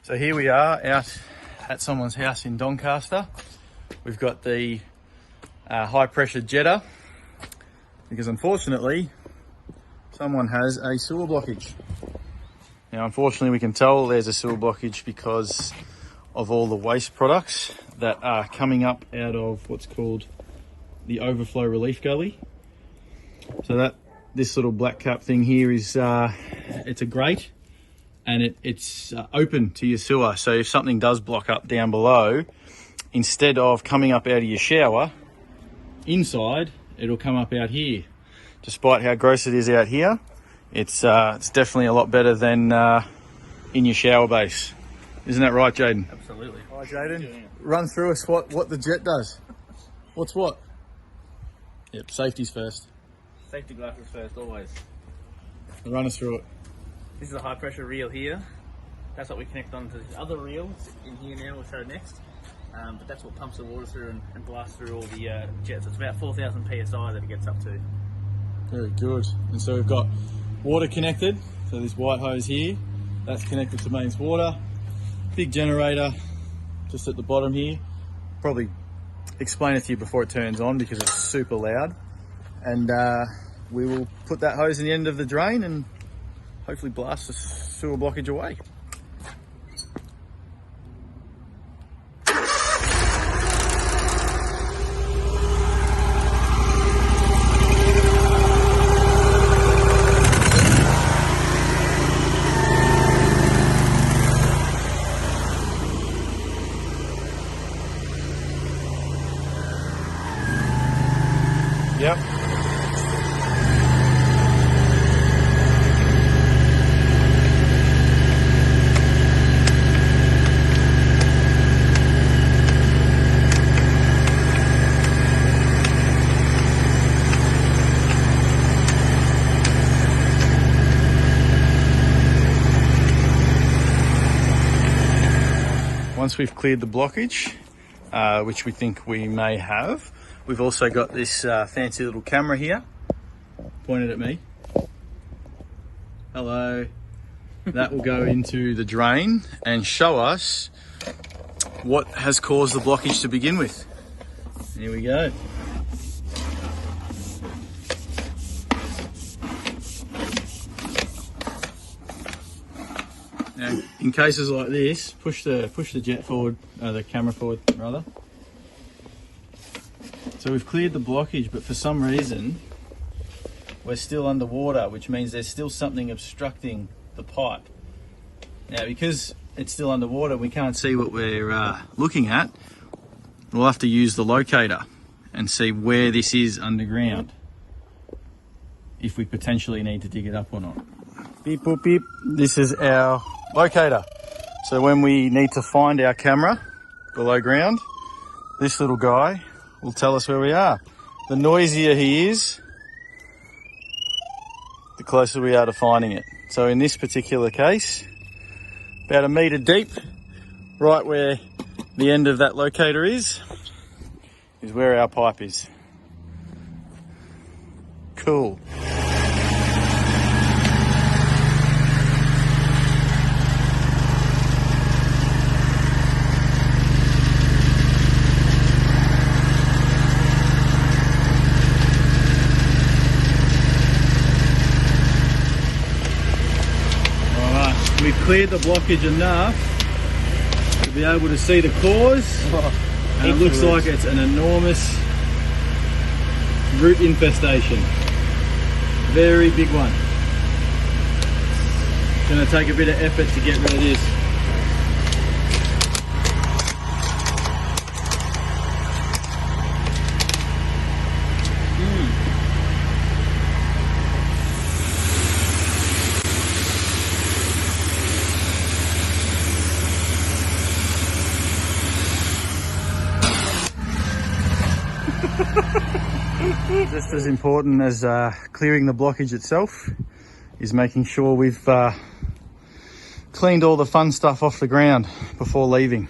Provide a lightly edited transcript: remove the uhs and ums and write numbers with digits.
So here we are out at someone's house in Doncaster. We've got the high pressure jetter because unfortunately someone has a sewer blockage. Now unfortunately we can tell there's a sewer blockage because of all the waste products that are coming up out of what's called the Overflow Relief Gully. So this little black cap thing here is it's a grate, and it's open to your sewer. So if something does block up down below, instead of coming up out of your shower inside, it'll come up out here. Despite how gross it is out here, it's definitely a lot better than in your shower base. Isn't that right, Jayden? Absolutely. Hi, Jayden. Run through us what the jet does. What's what? Yep, safety's first. Safety glasses first, always. Run us through it. This is a high pressure reel here. That's what we connect onto the other reels in here now, we'll show next. But that's what pumps the water through and blasts through all the jets. It's about 4,000 PSI that it gets up to. Very good. And so we've got water connected. So this white hose here, that's connected to mains water. Big generator just at the bottom here. Probably explain it to you before it turns on because it's super loud. And we will put that hose in the end of the drain and hopefully blast the sewer blockage away. Yep. Once we've cleared the blockage, which we think we may have, we've also got this fancy little camera here, pointed at me. Hello. That will go into the drain and show us what has caused the blockage to begin with. Here we go. Now, in cases like this, push the jet forward, the camera forward rather. So we've cleared the blockage, but for some reason we're still underwater, which means there's still something obstructing the pipe. Now, because it's still underwater, we can't see what we're looking at. We'll have to use the locator and see where this is underground, if we potentially need to dig it up or not. Beep, boop, beep. This is our locator. So when we need to find our camera below ground, this little guy will tell us where we are. The noisier he is, the closer we are to finding it. So in this particular case, about 1 metre deep, right where the end of that locator is where our pipe is. Cool. We've cleared the blockage enough to be able to see the cause, and it looks like it's an enormous root infestation. Very big one. It's going to take a bit of effort to get rid of this. Just as important as clearing the blockage itself is making sure we've cleaned all the fun stuff off the ground before leaving.